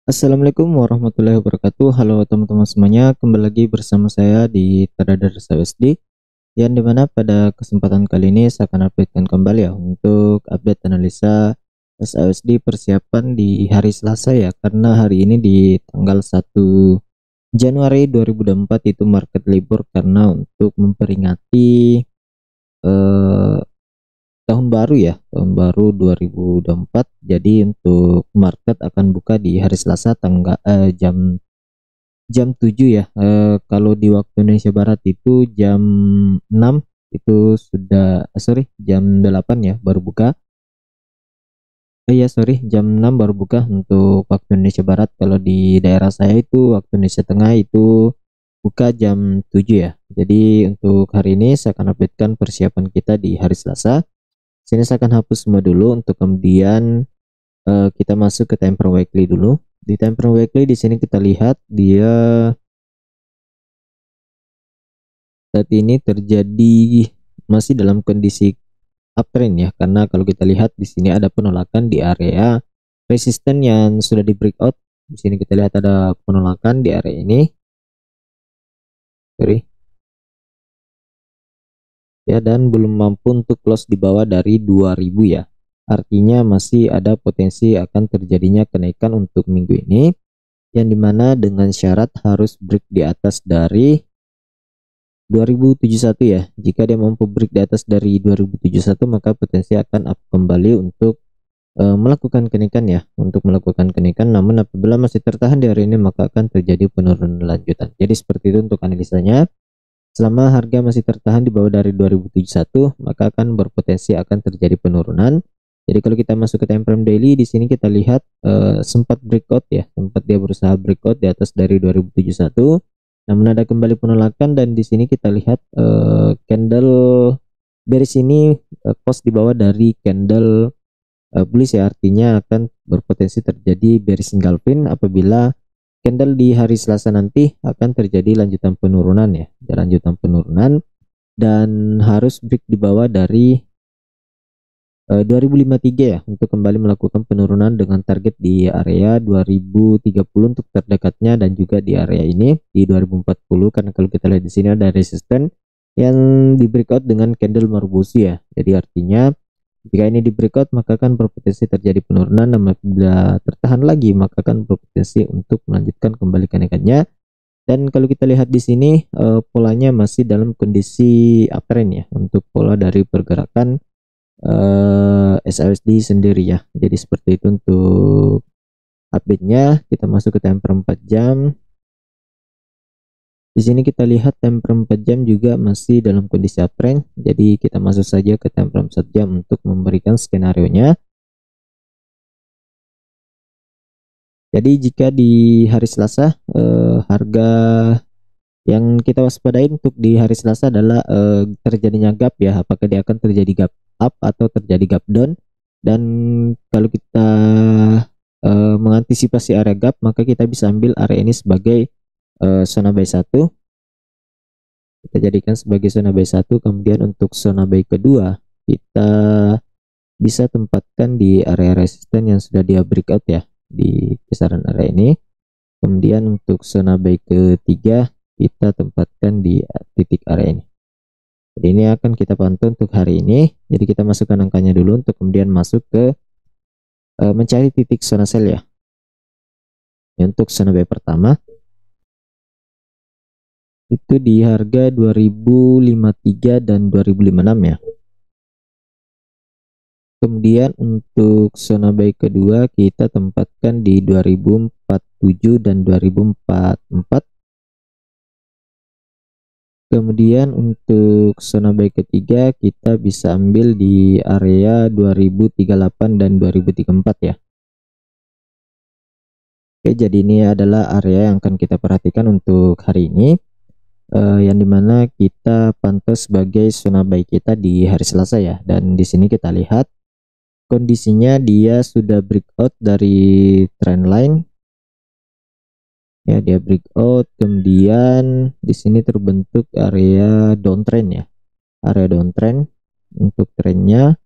Assalamualaikum warahmatullahi wabarakatuh. Halo teman-teman semuanya, kembali lagi bersama saya di Trader SAUSD, yang dimana pada kesempatan kali ini saya akan updatekan kembali ya untuk update analisa SAUSD persiapan di hari Selasa ya, karena hari ini di tanggal 1 Januari 2024 itu market libur karena untuk memperingati eh, tahun baru ya, tahun baru 2024. Jadi untuk market akan buka di hari Selasa tanggal jam 7 ya. Kalau di waktu Indonesia Barat itu jam 6 itu sudah jam 8 ya baru buka. Jam 6 baru buka untuk waktu Indonesia Barat. Kalau di daerah saya itu waktu Indonesia Tengah itu buka jam 7 ya. Jadi untuk hari ini saya akan updatekan persiapan kita di hari Selasa. Sini saya akan hapus semua dulu untuk kemudian kita masuk ke time frame weekly dulu. Di time frame weekly di sini kita lihat dia saat ini terjadi masih dalam kondisi uptrend ya, karena kalau kita lihat di sini ada penolakan di area resisten yang sudah di breakout. Di sini kita lihat ada penolakan di area ini, ya, dan belum mampu untuk close di bawah dari 2000 ya. Artinya masih ada potensi akan terjadinya kenaikan untuk minggu ini, yang dimana dengan syarat harus break di atas dari 2071 ya. Jika dia mampu break di atas dari 2071, maka potensi akan up kembali untuk melakukan kenaikan ya, untuk melakukan kenaikan. Namun apabila masih tertahan di hari ini, maka akan terjadi penurunan lanjutan. Jadi seperti itu untuk analisanya. Selama harga masih tertahan di bawah dari 2071, maka akan berpotensi akan terjadi penurunan. Jadi kalau kita masuk ke time frame daily, di sini kita lihat sempat breakout ya, sempat dia berusaha breakout di atas dari 2071. Namun ada kembali penolakan, dan di sini kita lihat candle bearish ini close di bawah dari candle bullish ya, artinya akan berpotensi terjadi bearish engulfing apabila candle di hari Selasa nanti akan terjadi lanjutan penurunan ya, lanjutan penurunan, dan harus break di bawah dari 2053 ya untuk kembali melakukan penurunan dengan target di area 2030 untuk terdekatnya, dan juga di area ini di 2040, karena kalau kita lihat di sini ada resisten yang di breakout dengan candle Marubozu ya. Jadi artinya jika ini di breakout maka akan berpotensi terjadi penurunan, dan apabila tertahan lagi maka akan berpotensi untuk melanjutkan kembali kenaikannya. Dan kalau kita lihat di sini polanya masih dalam kondisi uptrend ya untuk pola dari pergerakan SLSD sendiri ya. Jadi seperti itu untuk update-nya. Kita masuk ke time frame 4 jam. Di sini kita lihat time frame 4 jam juga masih dalam kondisi uptrend. Jadi kita masuk saja ke time frame 1 jam untuk memberikan skenario nya. Jadi jika di hari Selasa harga yang kita waspadai untuk di hari Selasa adalah terjadinya gap ya, apakah dia akan terjadi gap up atau terjadi gap down. Dan kalau kita mengantisipasi area gap, maka kita bisa ambil area ini sebagai zona buy 1. Kita jadikan sebagai zona buy 1. Kemudian untuk zona buy kedua kita bisa tempatkan di area resisten yang sudah dia breakout ya, di kisaran area ini. Kemudian untuk zona buy ketiga kita tempatkan di titik area ini. Jadi ini akan kita pantau untuk hari ini. Jadi kita masukkan angkanya dulu untuk kemudian masuk ke mencari titik zona sell ya. Untuk zona buy pertama itu di harga 2053 dan 2056 ya. Kemudian untuk zona buy kedua kita tempatkan di 2047 dan 2044. Kemudian untuk zona buy ketiga kita bisa ambil di area 2038 dan 2034 ya. Oke, jadi ini adalah area yang akan kita perhatikan untuk hari ini, yang dimana kita pantau sebagai zona buy kita di hari Selasa ya. Dan di sini kita lihat kondisinya dia sudah breakout dari trendline ya, dia breakout, kemudian di sini terbentuk area downtrend ya, area downtrend. Untuk trennya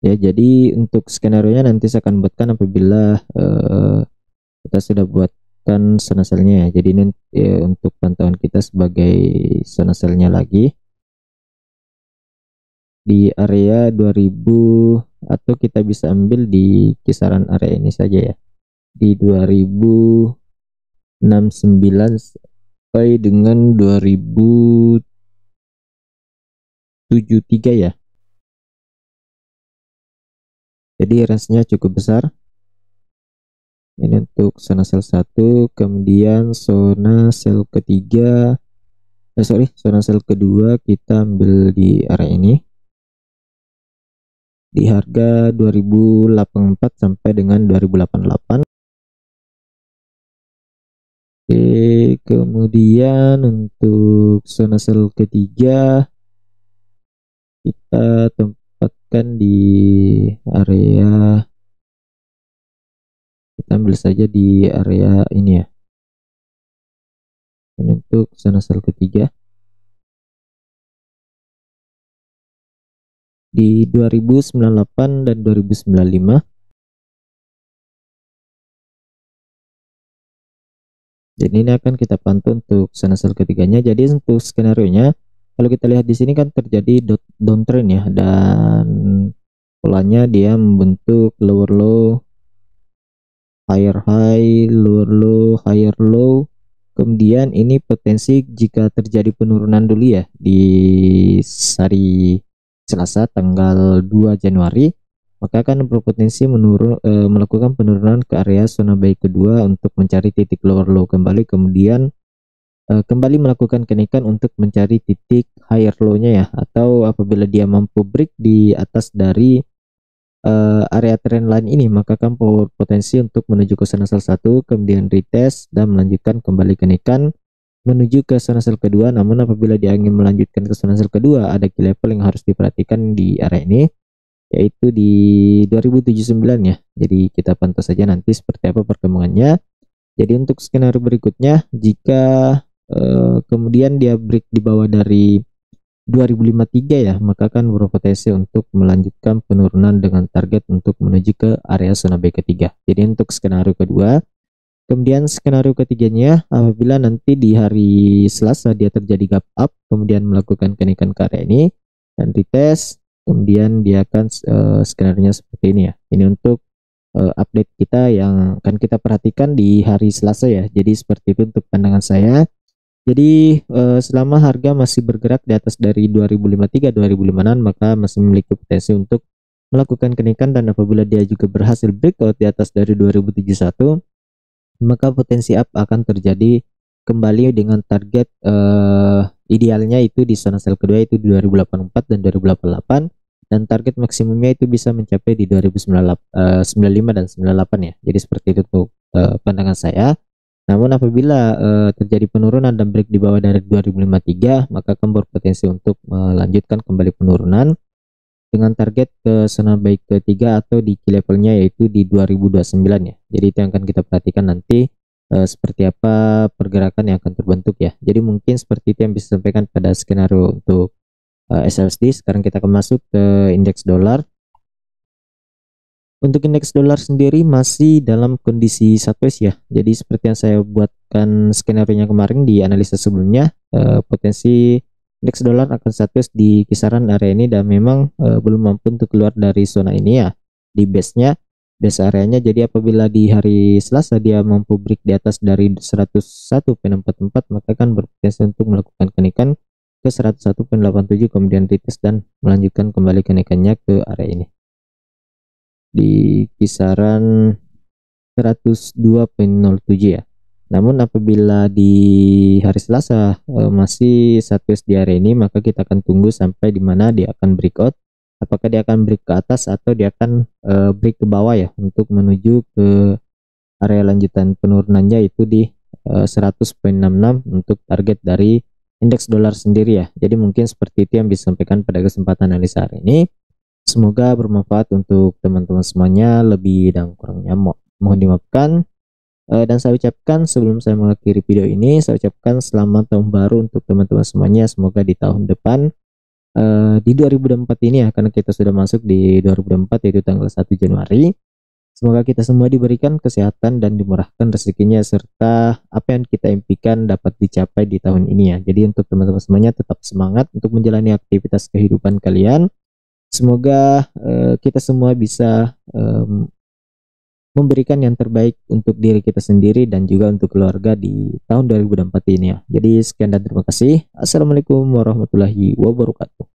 ya. Jadi untuk skenario nya nanti saya akan buatkan apabila kita sudah buatkan zona selnya ya. Jadi ini untuk pantauan kita sebagai zona selnya lagi di area 2000, atau kita bisa ambil di kisaran area ini saja ya, di 2069 sampai dengan 2073 ya. Jadi range-nya cukup besar. Ini untuk zona sel 1, kemudian zona sel ketiga, zona sel kedua kita ambil di area ini di harga 2084 sampai dengan 2088. Oke, kemudian untuk zona sel ketiga kita tempatkan di area, kita ambil saja di area ini ya. Dan untuk zona sel ketiga di 2098 dan 2095. Jadi ini akan kita pantau untuk zona sel ketiganya. Jadi untuk skenario nya, kalau kita lihat di sini kan terjadi downtrend ya, dan polanya dia membentuk lower low, higher high, lower low, higher low. Kemudian ini potensi jika terjadi penurunan dulu ya di hari Selasa tanggal 2 Januari, maka akan berpotensi melakukan penurunan ke area zona buy kedua untuk mencari titik lower low kembali, kemudian kembali melakukan kenaikan untuk mencari titik higher low-nya ya, atau apabila dia mampu break di atas dari area trendline ini, maka akan berpotensi untuk menuju ke zona sel 1, kemudian retest dan melanjutkan kembali kenaikan menuju ke zona sel kedua. Namun apabila dia ingin melanjutkan ke zona sel kedua, ada key level yang harus diperhatikan di area ini, yaitu di 2079 ya. Jadi kita pantau saja nanti seperti apa perkembangannya. Jadi untuk skenario berikutnya, jika kemudian dia break di bawah dari 2053 ya, maka akan berpotensi untuk melanjutkan penurunan dengan target untuk menuju ke area zona B ketiga. Jadi untuk skenario kedua. Kemudian skenario ketiganya, apabila nanti di hari Selasa dia terjadi gap up, kemudian melakukan kenaikan ke area ini dan retest, kemudian dia akan skenario nya seperti ini ya. Ini untuk update kita yang akan kita perhatikan di hari Selasa ya. Jadi seperti itu untuk pandangan saya. Jadi selama harga masih bergerak di atas dari 2053 2056, maka masih memiliki potensi untuk melakukan kenaikan, dan apabila dia juga berhasil breakout di atas dari 2071, maka potensi up akan terjadi kembali dengan target idealnya itu di zona sel kedua, itu di 2084 dan 2088, dan target maksimumnya itu bisa mencapai di 2095 dan 98 ya. Jadi seperti itu untuk pandangan saya. Namun apabila terjadi penurunan dan break di bawah dari 2053, maka akan berpotensi untuk melanjutkan kembali penurunan dengan target ke zona buy ketiga atau di key levelnya yaitu di 2029 ya. Jadi itu yang akan kita perhatikan nanti seperti apa pergerakan yang akan terbentuk ya. Jadi mungkin seperti itu yang bisa disampaikan pada skenario untuk SLSD. Sekarang kita akan masuk ke indeks dolar. Untuk indeks dolar sendiri masih dalam kondisi sideways ya. Jadi seperti yang saya buatkan skenario-nya kemarin di analisa sebelumnya, potensi indeks dolar akan sideways di kisaran area ini, dan memang belum mampu untuk keluar dari zona ini ya, di base-nya, base areanya. Jadi apabila di hari Selasa dia mampu break di atas dari 101.44, maka akan berpotensi untuk melakukan kenaikan ke 101.87, kemudian retest dan melanjutkan kembali kenaikannya ke area ini di kisaran 102.07 ya. Namun apabila di hari Selasa masih sideways di area ini, maka kita akan tunggu sampai di mana dia akan breakout. Apakah dia akan break ke atas atau dia akan break ke bawah ya, untuk menuju ke area lanjutan penurunannya itu di 100.66 untuk target dari indeks dolar sendiri ya. Jadi mungkin seperti itu yang bisa disampaikan pada kesempatan analisa hari ini. Semoga bermanfaat untuk teman-teman semuanya. Lebih dan kurangnya mohon dimaafkan. Dan saya ucapkan sebelum saya mengakhiri video ini, saya ucapkan selamat tahun baru untuk teman-teman semuanya. Semoga di tahun depan di 2024 ini ya, karena kita sudah masuk di 2024 yaitu tanggal 1 Januari. Semoga kita semua diberikan kesehatan dan dimurahkan rezekinya, serta apa yang kita impikan dapat dicapai di tahun ini ya. Jadi untuk teman-teman semuanya tetap semangat untuk menjalani aktivitas kehidupan kalian. Semoga kita semua bisa memberikan yang terbaik untuk diri kita sendiri dan juga untuk keluarga di tahun 2024 ini ya. Jadi sekian dan terima kasih. Assalamualaikum warahmatullahi wabarakatuh.